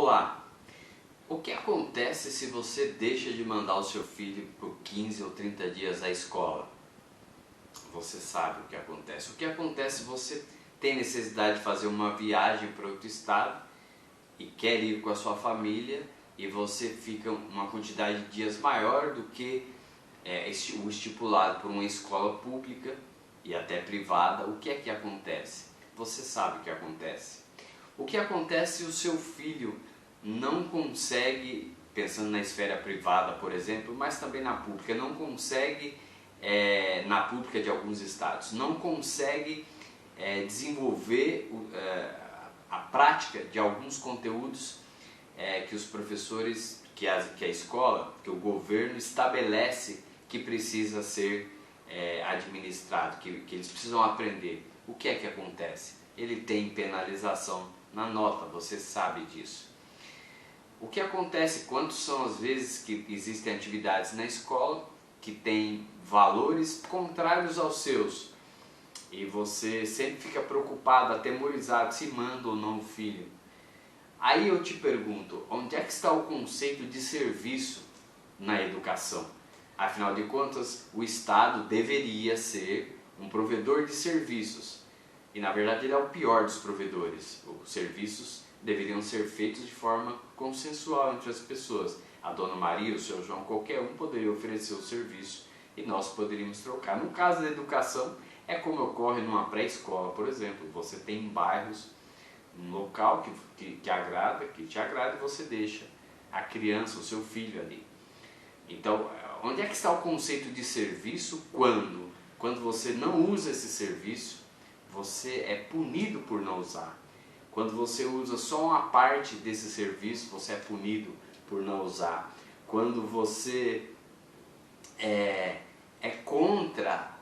Olá! O que acontece se você deixa de mandar o seu filho por 15 ou 30 dias à escola? Você sabe o que acontece. O que acontece se você tem necessidade de fazer uma viagem para outro estado e quer ir com a sua família e você fica uma quantidade de dias maior do que o estipulado por uma escola pública e até privada? O que é que acontece? Você sabe o que acontece. O que acontece se o seu filho não consegue, pensando na esfera privada, por exemplo, mas também na pública, não consegue, na pública de alguns estados, não consegue desenvolver a prática de alguns conteúdos que os professores, que a escola, que o governo estabelece que precisa ser administrado, que eles precisam aprender. O que é que acontece? Ele tem penalização na nota, você sabe disso. O que acontece, quantas são as vezes que existem atividades na escola que têm valores contrários aos seus e você sempre fica preocupado, atemorizado se manda ou não o filho. Aí eu te pergunto, onde é que está o conceito de serviço na educação? Afinal de contas, o Estado deveria ser um provedor de serviços e na verdade ele é o pior dos provedores. Os serviços deveriam ser feitos de forma consensual entre as pessoas. A Dona Maria, o Seu João, qualquer um poderia oferecer o serviço e nós poderíamos trocar. No caso da educação, é como ocorre numa pré-escola, por exemplo. Você tem bairros, um local que te agrada e você deixa a criança, o seu filho ali. Então, onde é que está o conceito de serviço quando? Quando você não usa esse serviço, você é punido por não usar. Quando você usa só uma parte desse serviço, você é punido por não usar. Quando você é contra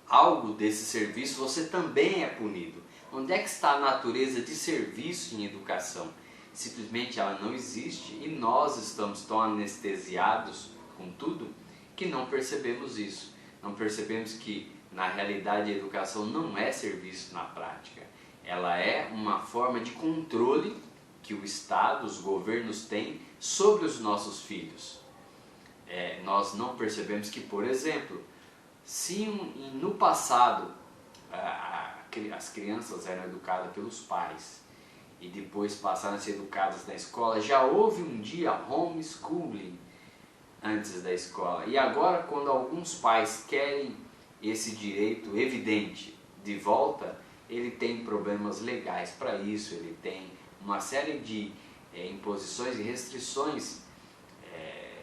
algo desse serviço, você também é punido. Onde é que está a natureza de serviço em educação? Simplesmente ela não existe e nós estamos tão anestesiados com tudo que não percebemos isso. Não percebemos que na realidade a educação não é serviço na prática. Ela é uma forma de controle que o Estado, os governos têm sobre os nossos filhos. Nós não percebemos que, por exemplo, se no passado as crianças eram educadas pelos pais e depois passaram a ser educadas na escola, já houve um dia homeschooling antes da escola. E agora, quando alguns pais querem esse direito evidente de volta, ele tem problemas legais para isso, ele tem uma série de imposições e restrições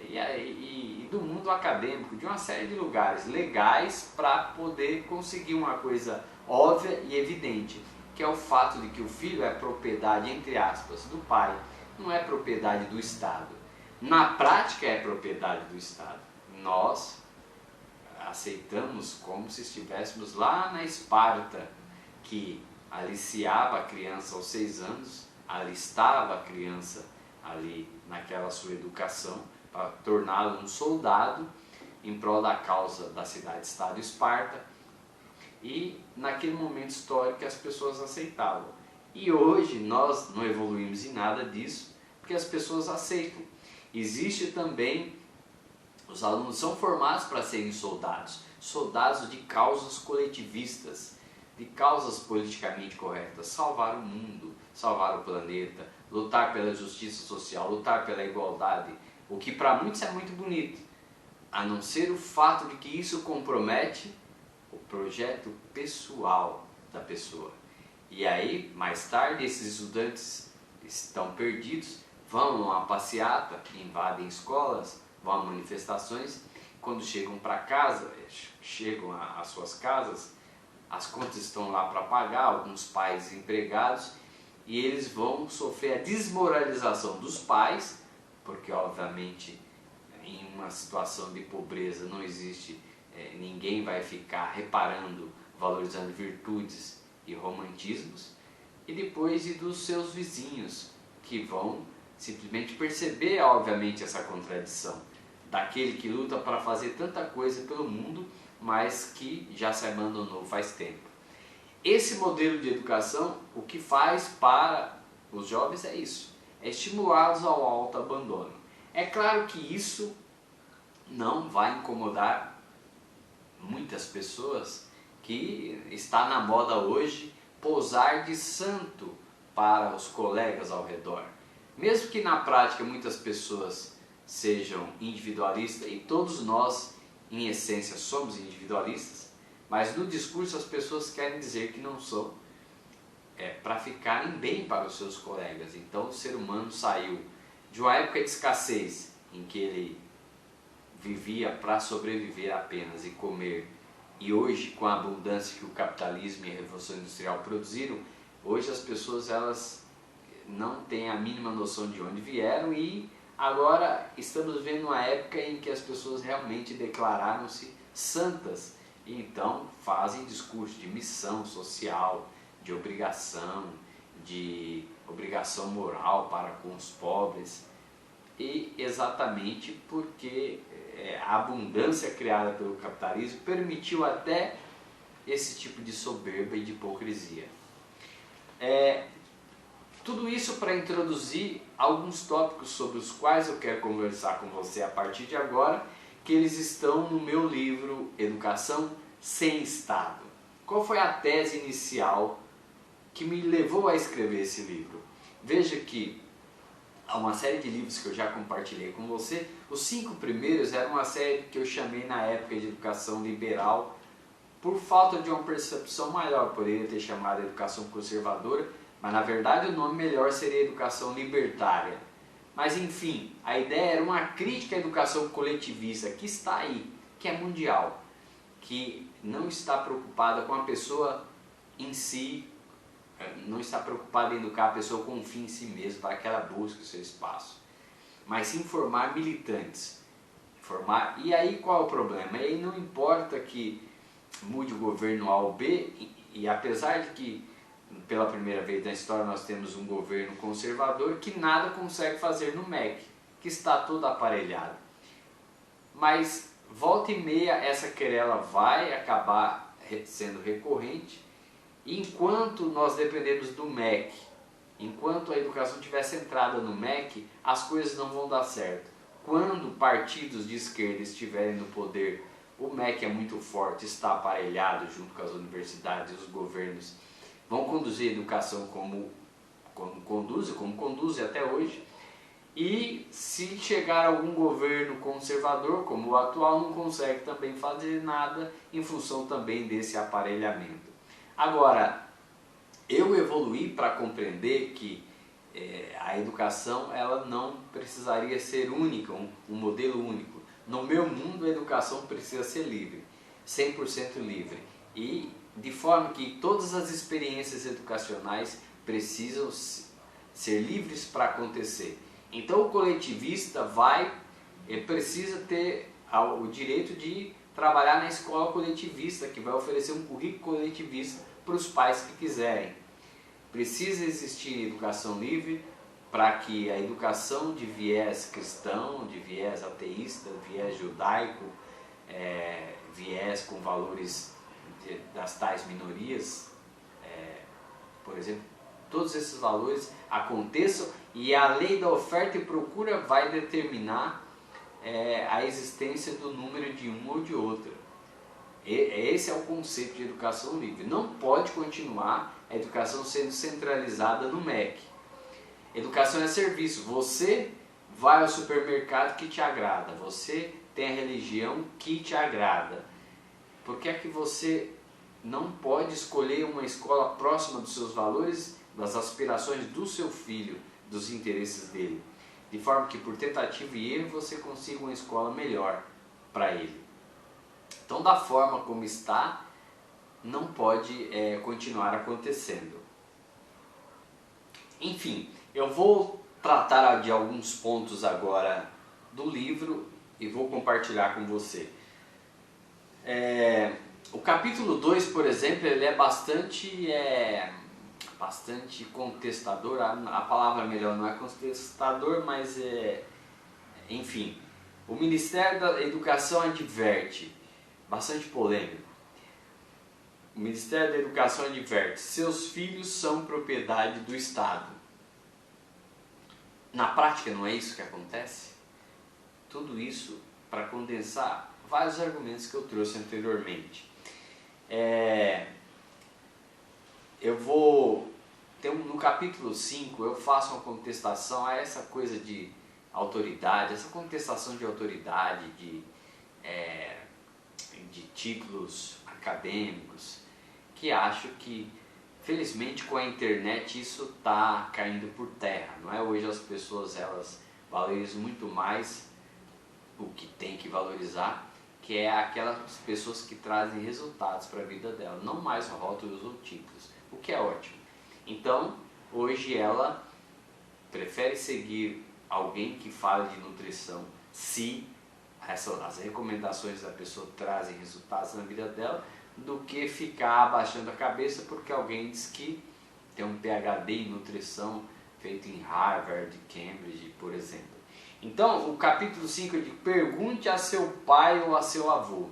e do mundo acadêmico, de uma série de lugares legais para poder conseguir uma coisa óbvia e evidente, que é o fato de que o filho é propriedade, entre aspas, do pai, não é propriedade do Estado. Na prática é propriedade do Estado. Nós aceitamos como se estivéssemos lá na Esparta, que aliciava a criança aos 6 anos, alistava a criança ali naquela sua educação para torná-lo um soldado em prol da causa da cidade-estado Esparta, e naquele momento histórico as pessoas aceitavam. E hoje nós não evoluímos em nada disso, porque as pessoas aceitam. Existe também, os alunos são formados para serem soldados, soldados de causas coletivistas, de causas politicamente corretas, salvar o mundo, salvar o planeta, lutar pela justiça social, lutar pela igualdade, o que para muitos é muito bonito, a não ser o fato de que isso compromete o projeto pessoal da pessoa. E aí, mais tarde, esses estudantes estão perdidos, vão a uma passeata, invadem escolas, vão a manifestações, quando chegam para casa, chegam às suas casas, as contas estão lá para pagar, alguns pais empregados, e eles vão sofrer a desmoralização dos pais, porque obviamente em uma situação de pobreza não existe, ninguém vai ficar reparando, valorizando virtudes e romantismos, e depois dos seus vizinhos, que vão simplesmente perceber obviamente essa contradição, daquele que luta para fazer tanta coisa pelo mundo, mas que já se abandonou faz tempo. Esse modelo de educação, o que faz para os jovens é isso, é estimulá-los ao autoabandono. É claro que isso não vai incomodar muitas pessoas, que está na moda hoje posar de santo para os colegas ao redor. Mesmo que na prática muitas pessoas sejam individualistas, e todos nós em essência somos individualistas, mas no discurso as pessoas querem dizer que não são, para ficarem bem para os seus colegas. Então o ser humano saiu de uma época de escassez, em que ele vivia para sobreviver apenas e comer, e hoje, com a abundância que o capitalismo e a Revolução Industrial produziram, hoje as pessoas elas não têm a mínima noção de onde vieram, e agora estamos vendo uma época em que as pessoas realmente declararam-se santas, e então fazem discurso de missão social, de obrigação moral para com os pobres, e exatamente porque a abundância criada pelo capitalismo permitiu até esse tipo de soberba e de hipocrisia. Tudo isso para introduzir alguns tópicos sobre os quais eu quero conversar com você a partir de agora, que eles estão no meu livro Educação Sem Estado. Qual foi a tese inicial que me levou a escrever esse livro? Veja que há uma série de livros que eu já compartilhei com você. Os 5 primeiros eram uma série que eu chamei na época de educação liberal, por falta de uma percepção maior. Eu poderia ter chamado educação conservadora, mas na verdade o nome melhor seria educação libertária. Mas enfim, a ideia era uma crítica à educação coletivista, que está aí, que é mundial, que não está preocupada com a pessoa em si, não está preocupada em educar a pessoa com um fim em si mesmo, para que ela busque o seu espaço, mas sim formar militantes. E aí qual é o problema? E aí não importa que mude o governo A ou B, e apesar de que pela primeira vez na história nós temos um governo conservador que nada consegue fazer no MEC, que está todo aparelhado. Mas volta e meia essa querela vai acabar sendo recorrente. Enquanto nós dependemos do MEC, enquanto a educação estiver centrada no MEC, as coisas não vão dar certo. Quando partidos de esquerda estiverem no poder, o MEC é muito forte, está aparelhado junto com as universidades e os governos, vão conduzir a educação como conduzem até hoje. E se chegar algum governo conservador, como o atual, não consegue também fazer nada em função também desse aparelhamento. Agora, eu evoluí para compreender que a educação ela não precisaria ser única, um modelo único. No meu mundo, a educação precisa ser livre, 100% livre. E de forma que todas as experiências educacionais precisam ser livres para acontecer. Então o coletivista precisa ter o direito de trabalhar na escola coletivista, que vai oferecer um currículo coletivista para os pais que quiserem. Precisa existir educação livre para que a educação de viés cristão, de viés ateísta, viés judaico, viés com valores das tais minorias, por exemplo, todos esses valores aconteçam, e a lei da oferta e procura vai determinar a existência do número de um ou de outro. Esse é o conceito de educação livre. Não pode continuar a educação sendo centralizada no MEC. Educação é serviço. Você vai ao supermercado que te agrada, você tem a religião que te agrada. Por que é que você não pode escolher uma escola próxima dos seus valores, das aspirações do seu filho, dos interesses dele? De forma que por tentativa e erro você consiga uma escola melhor para ele. Então, da forma como está, não pode continuar acontecendo. Enfim, eu vou tratar de alguns pontos agora do livro e vou compartilhar com você. O capítulo 2, por exemplo, ele é bastante contestador. A palavra melhor não é contestador, mas enfim. O Ministério da Educação adverte, bastante polêmico. O Ministério da Educação adverte: seus filhos são propriedade do Estado. Na prática não é isso que acontece? Tudo isso para condensar vários argumentos que eu trouxe anteriormente. Eu vou... no capítulo 5 eu faço uma contestação a essa coisa de autoridade, essa contestação de autoridade, de títulos acadêmicos, que acho que, felizmente, com a internet isso está caindo por terra. Não é? Hoje as pessoas elas valorizam muito mais o que tem que valorizar, que é aquelas pessoas que trazem resultados para a vida dela, não mais rótulos ou títulos, o que é ótimo. Então, hoje ela prefere seguir alguém que fale de nutrição se as recomendações da pessoa trazem resultados na vida dela, do que ficar abaixando a cabeça porque alguém diz que tem um PhD em nutrição feito em Harvard, Cambridge, por exemplo. Então, o capítulo 5 é de pergunte a seu pai ou a seu avô.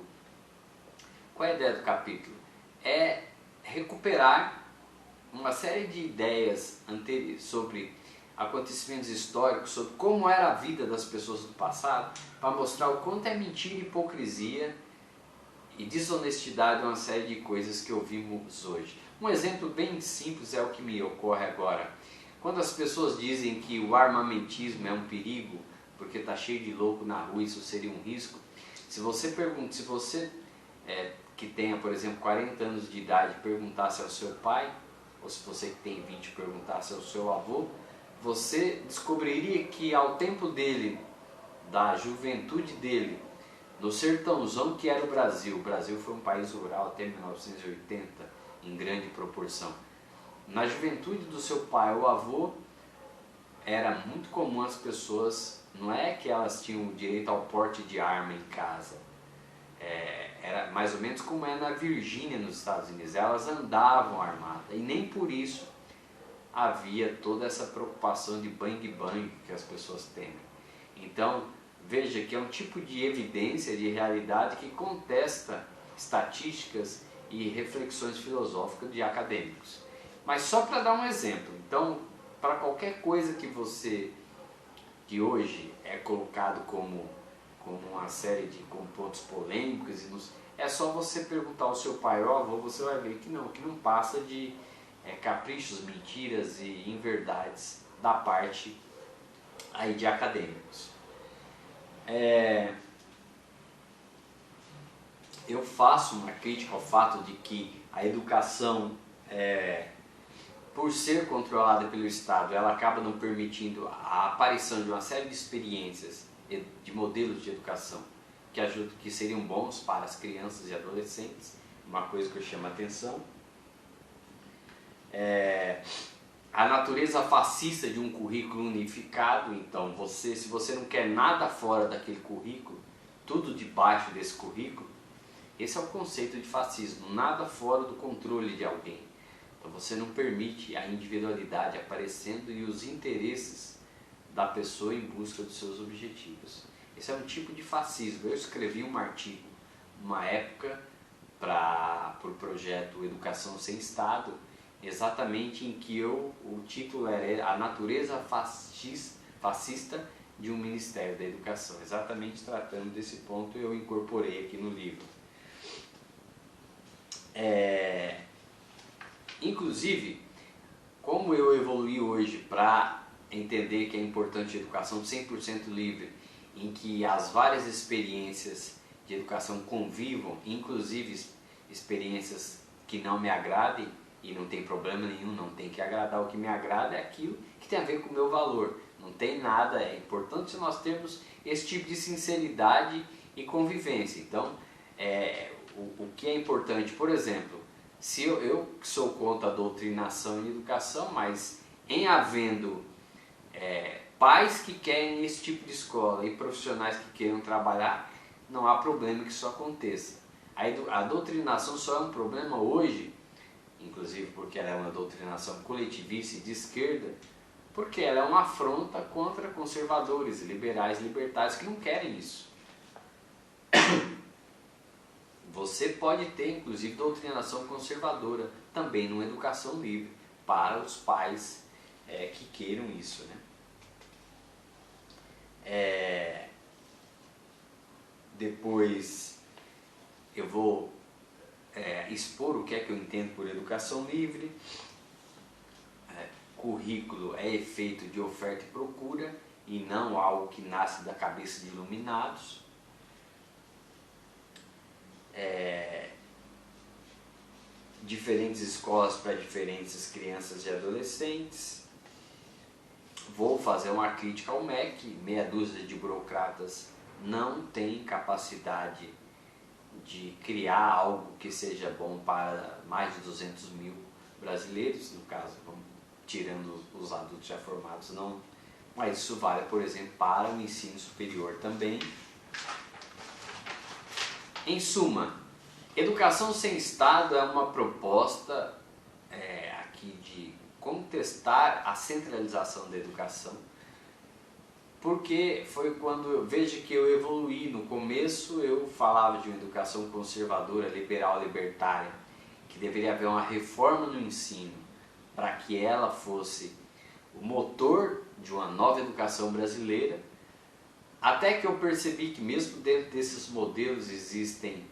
Qual é a ideia do capítulo? É recuperar uma série de ideias sobre acontecimentos históricos, sobre como era a vida das pessoas do passado, para mostrar o quanto é mentira, hipocrisia e desonestidade uma série de coisas que ouvimos hoje. Um exemplo bem simples é o que me ocorre agora. Quando as pessoas dizem que o armamentismo é um perigo, porque está cheio de louco na rua, isso seria um risco. Se você que tenha, por exemplo, 40 anos de idade, perguntasse ao seu pai, ou se você que tem 20 perguntasse ao seu avô, você descobriria que ao tempo dele, da juventude dele, no sertãozão que era o Brasil foi um país rural até 1980, em grande proporção. Na juventude do seu pai ou avô, era muito comum as pessoas, não é que elas tinham direito ao porte de arma em casa, era mais ou menos como é na Virgínia, nos Estados Unidos, elas andavam armadas, e nem por isso havia toda essa preocupação de bang-bang que as pessoas temem. Então, veja que é um tipo de evidência, de realidade que contesta estatísticas e reflexões filosóficas de acadêmicos. Mas só para dar um exemplo, então, para qualquer coisa que hoje é colocado como uma série de pontos polêmicos, é só você perguntar ao seu pai ou avô, você vai ver que não passa de caprichos, mentiras e inverdades da parte aí de acadêmicos. Eu faço uma crítica ao fato de que a educação, por ser controlada pelo Estado, ela acaba não permitindo a aparição de uma série de experiências, de modelos de educação que seriam bons para as crianças e adolescentes, uma coisa que eu chamo a atenção. A natureza fascista de um currículo unificado, então se você não quer nada fora daquele currículo, tudo debaixo desse currículo, esse é o conceito de fascismo, nada fora do controle de alguém. Então você não permite a individualidade aparecendo e os interesses da pessoa em busca dos seus objetivos. Esse é um tipo de fascismo. Eu escrevi um artigo, uma época, para o projeto Educação Sem Estado, exatamente em que o título era A Natureza Fascista de um Ministério da Educação. Exatamente tratando desse ponto, eu incorporei aqui no livro. Inclusive, como eu evoluí hoje para entender que é importante a educação 100% livre, em que as várias experiências de educação convivam, inclusive experiências que não me agradem, e não tem problema nenhum, não tem que agradar. O que me agrada é aquilo que tem a ver com o meu valor. Não tem nada, é importante nós termos esse tipo de sinceridade e convivência. Então, o que é importante, por exemplo, se eu sou contra a doutrinação em educação, mas em havendo pais que querem esse tipo de escola e profissionais que queiram trabalhar, não há problema que isso aconteça. A doutrinação só é um problema hoje, inclusive porque ela é uma doutrinação coletivista e de esquerda, porque ela é uma afronta contra conservadores, liberais, libertários que não querem isso. Você pode ter, inclusive, doutrinação conservadora também numa educação livre para os pais que queiram isso, né? Depois eu vou expor o que é que eu entendo por educação livre. Currículo é efeito de oferta e procura e não algo que nasce da cabeça de iluminados. Diferentes escolas para diferentes crianças e adolescentes. Vou fazer uma crítica ao MEC. Meia dúzia de burocratas não tem capacidade de criar algo que seja bom para mais de 200 mil brasileiros, no caso, tirando os adultos já formados, não. Mas isso vale, por exemplo, para o ensino superior também. Em suma, educação sem Estado é uma proposta aqui de contestar a centralização da educação, porque foi quando eu vejo que eu evoluí. No começo eu falava de uma educação conservadora, liberal, libertária, que deveria haver uma reforma no ensino para que ela fosse o motor de uma nova educação brasileira, até que eu percebi que mesmo dentro desses modelos existem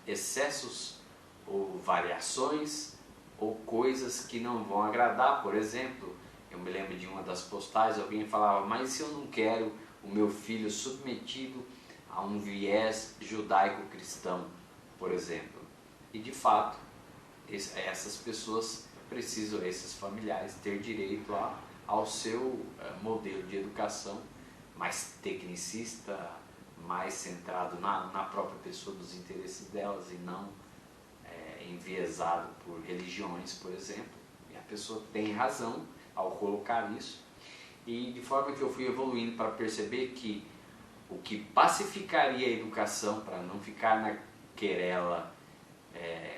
excessos ou variações ou coisas que não vão agradar. Por exemplo, eu me lembro de uma das postagens, alguém falava: mas se eu não quero o meu filho submetido a um viés judaico-cristão, por exemplo? E de fato, essas pessoas precisam, esses familiares, ter direito ao seu modelo de educação mais tecnicista, mais centrado na própria pessoa, dos interesses delas, e não enviesado por religiões, por exemplo. E a pessoa tem razão ao colocar isso, e de forma que eu fui evoluindo para perceber que o que pacificaria a educação, para não ficar na querela,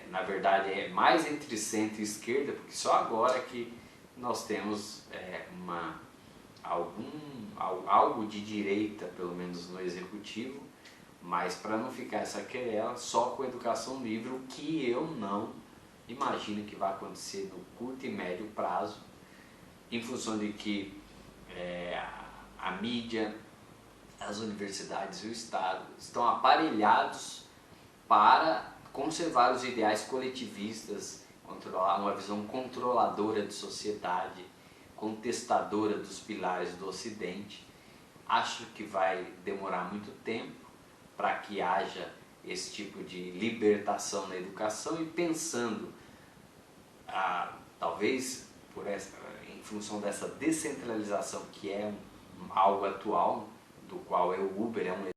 na verdade é mais entre centro e esquerda, porque só agora que nós temos algo de direita, pelo menos no executivo, mas para não ficar essa querela, só com educação livre, o que eu não imagino que vai acontecer no curto e médio prazo, em função de que a mídia, as universidades e o Estado estão aparelhados para conservar os ideais coletivistas, controlar uma visão controladora de sociedade, contestadora dos pilares do Ocidente. Acho que vai demorar muito tempo para que haja esse tipo de libertação na educação, e pensando, talvez em função dessa descentralização que é algo atual, do qual o Uber é um